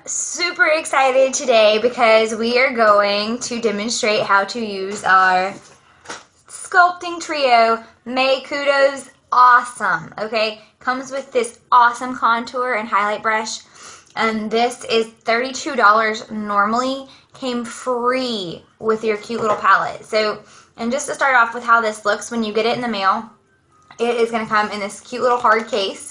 super excited today because we are going to demonstrate how to use our Sculpting Trio. Make Kudos awesome, okay? Comes with this awesome contour and highlight brush, and this is $32 normally, came free with your cute little palette. So, and just to start off with how this looks when you get it in the mail, it is going to come in this cute little hard case.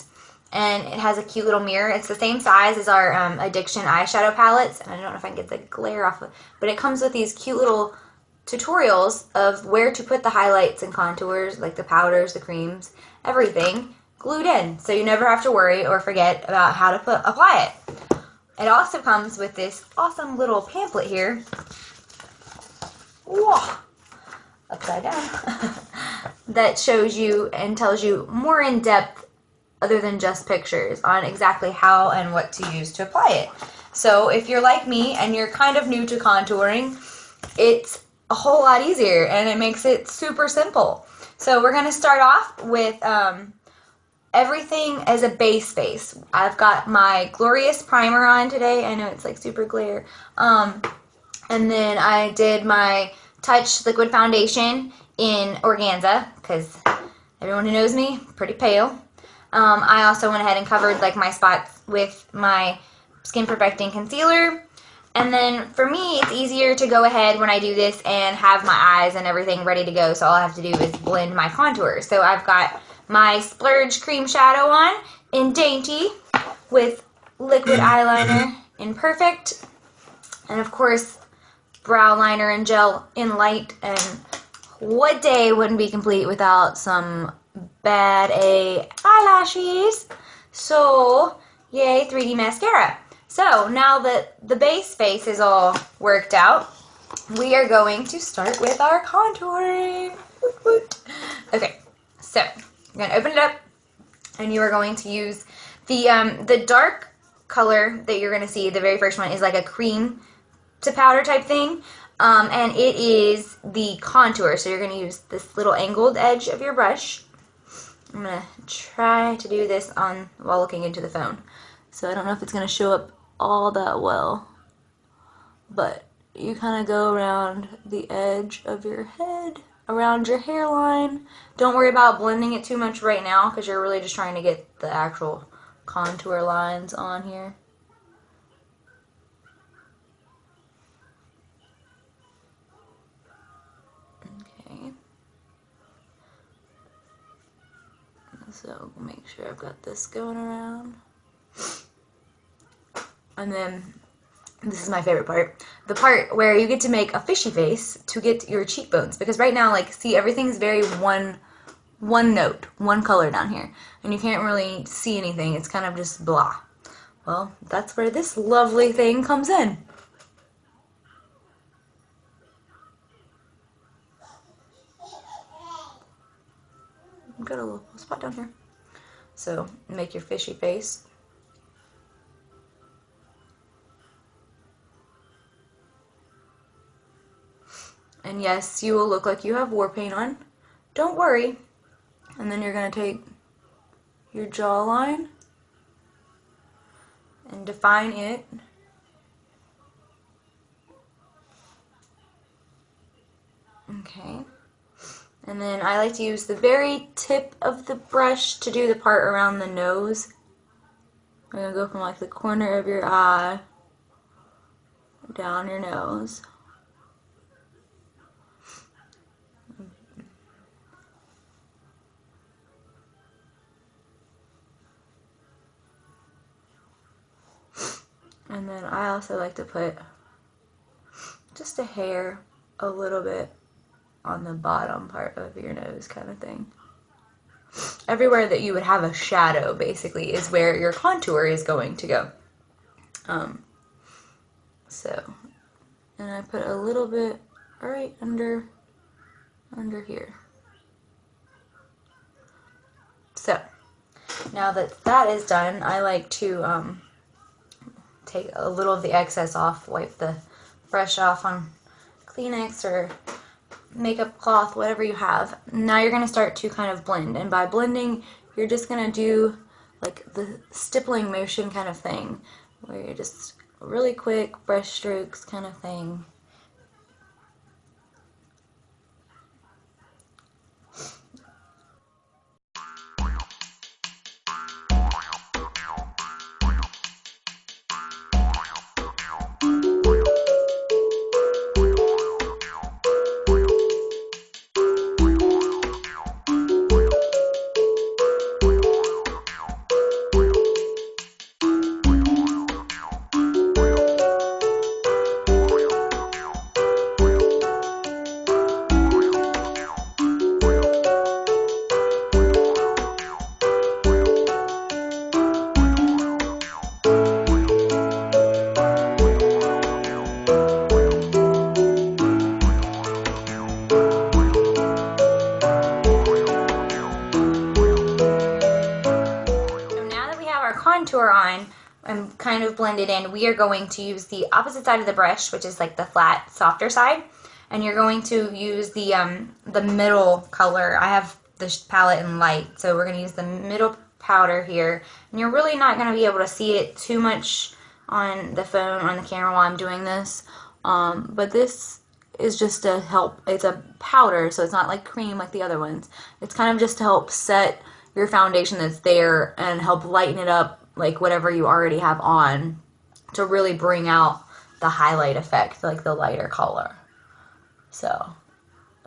And it has a cute little mirror. It's the same size as our Addiction eyeshadow palettes. And I don't know if I can get the glare off of it. But it comes with these cute little tutorials of where to put the highlights and contours, like the powders, the creams, everything, glued in. So you never have to worry or forget about how to apply it. It also comes with this awesome little pamphlet here. Whoa! Upside down. That shows you and tells you more in depth other than just pictures on exactly how and what to use to apply it. So if you're like me and you're kind of new to contouring, it's a whole lot easier and it makes it super simple. So we're going to start off with everything as a base. I've got my Glorious Primer on today. I know it's like super glare. And then I did my Touch Liquid Foundation in Organza because everyone who knows me, pretty pale. I also went ahead and covered like my spots with my Skin Perfecting Concealer. And then for me, it's easier to go ahead when I do this and have my eyes and everything ready to go. So all I have to do is blend my contour. So I've got my Splurge Cream Shadow on in Dainty with liquid eyeliner in Perfect. And of course, brow liner and gel in Light. And what day wouldn't be complete without some bad A eyelashes? So yay, 3D mascara. So now that the base face is all worked out, we are going to start with our contouring. Okay, so I'm going to open it up and you are going to use the dark color that you're going to see. The very first one is like a cream to powder type thing. And it is the contour. So you're going to use this little angled edge of your brush. I'm going to try to do this while looking into the phone. So I don't know if it's going to show up all that well. But you kind of go around the edge of your head, around your hairline. Don't worry about blending it too much right now because you're really just trying to get the actual contour lines on here. So make sure I've got this going around. And then this is my favorite part. The part where you get to make a fishy face to get your cheekbones. Because right now, like, see, everything's very one note, one color down here. And you can't really see anything. It's kind of just blah. Well, that's where this lovely thing comes in. Got a little spot down here. So make your fishy face. And yes, you will look like you have war paint on. Don't worry. And then you're going to take your jawline and define it. Okay. And then I like to use the very tip of the brush to do the part around the nose. I'm going to go from like the corner of your eye down your nose. And then I also like to put just a hair a little bit on the bottom part of your nose kind of thing. Everywhere that you would have a shadow basically is where your contour is going to go. And I put a little bit right under here. So now that that is done, I like to take a little of the excess off, wipe the brush off on Kleenex or makeup cloth, whatever you have. Now you're going to start to kind of blend, and by blending you're just going to do like the stippling motion kind of thing where you're just really quick brush strokes kind of thing. Contour on and kind of blend it in, we are going to use the opposite side of the brush, which is like the flat, softer side, and you're going to use the middle color. I have this palette in light, so we're going to use the middle powder here, and you're really not going to be able to see it too much on the phone or on the camera while I'm doing this, but this is just to help. It's a powder, so it's not like cream like the other ones. It's kind of just to help set your foundation that's there and help lighten it up, like whatever you already have on, to really bring out the highlight effect, like the lighter color. So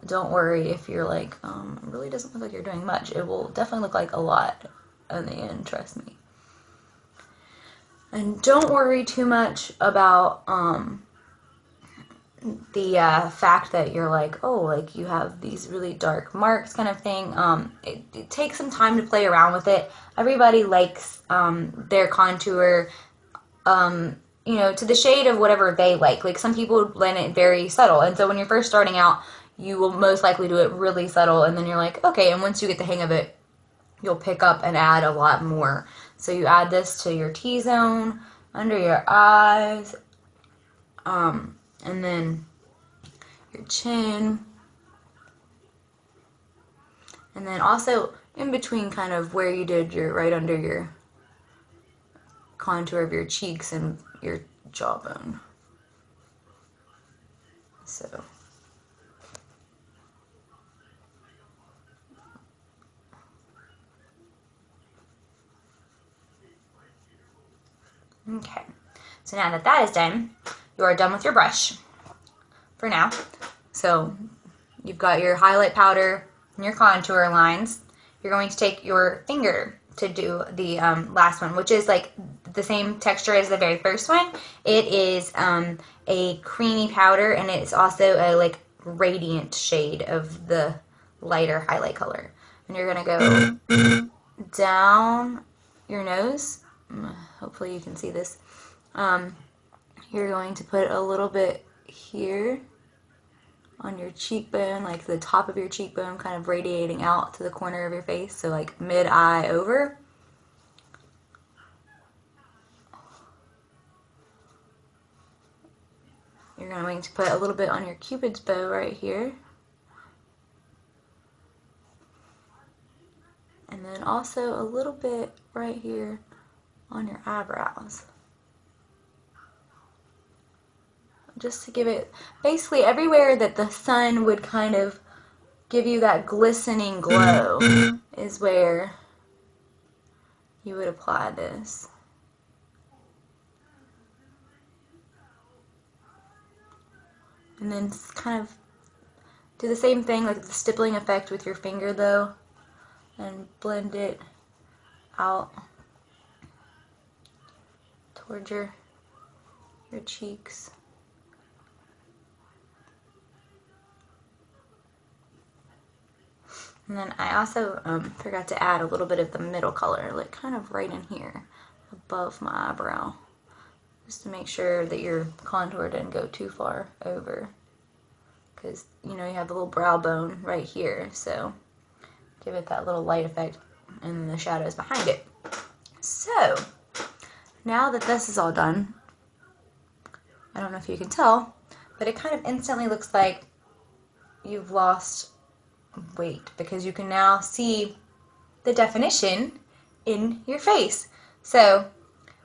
don't worry if you're like, it really doesn't look like you're doing much. It will definitely look like a lot in the end, trust me. And don't worry too much about the fact that you're like, oh, like you have these really dark marks kind of thing. It takes some time to play around with it. Everybody likes their contour, you know, to the shade of whatever they like. Like some people blend it very subtle, and so when you're first starting out, you will most likely do it really subtle, and then you're like, okay, and once you get the hang of it, you'll pick up and add a lot more. So you add this to your T-zone, under your eyes, and then your chin, and then also in between kind of where you did your, right under your contour of your cheeks and your jawbone. So okay, so now that that is done, you are done with your brush for now. So you've got your highlight powder and your contour lines. You're going to take your finger to do the last one, which is like the same texture as the very first one. It is a creamy powder, and it's also a like radiant shade of the lighter highlight color. And you're gonna go down your nose. Hopefully you can see this. You're going to put a little bit here on your cheekbone, like the top of your cheekbone, kind of radiating out to the corner of your face, so like mid-eye over. You're going to put a little bit on your Cupid's bow right here. And then also a little bit right here on your eyebrows. Just to give it, basically everywhere that the sun would kind of give you that glistening glow is where you would apply this. And then kind of do the same thing, like the stippling effect with your finger though, and blend it out towards your cheeks. And then I also forgot to add a little bit of the middle color, like kind of right in here, above my eyebrow, just to make sure that your contour didn't go too far over, because you know you have the little brow bone right here, so give it that little light effect, and the shadows behind it. So now that this is all done, I don't know if you can tell, but it kind of instantly looks like you've lost weight, because you can now see the definition in your face. So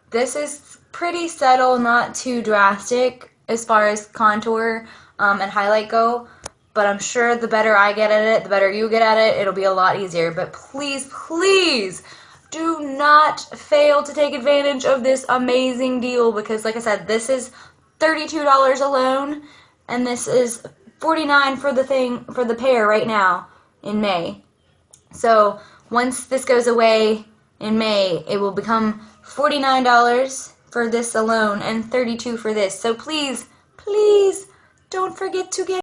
this is pretty subtle, not too drastic as far as contour and highlight go. But I'm sure the better I get at it, the better you get at it, it'll be a lot easier. But please, please do not fail to take advantage of this amazing deal, because like I said, this is $32 alone, and this is $49 for the pair right now in May. So once this goes away in May, it will become $49 for this alone and $32 for this. So please, please don't forget to get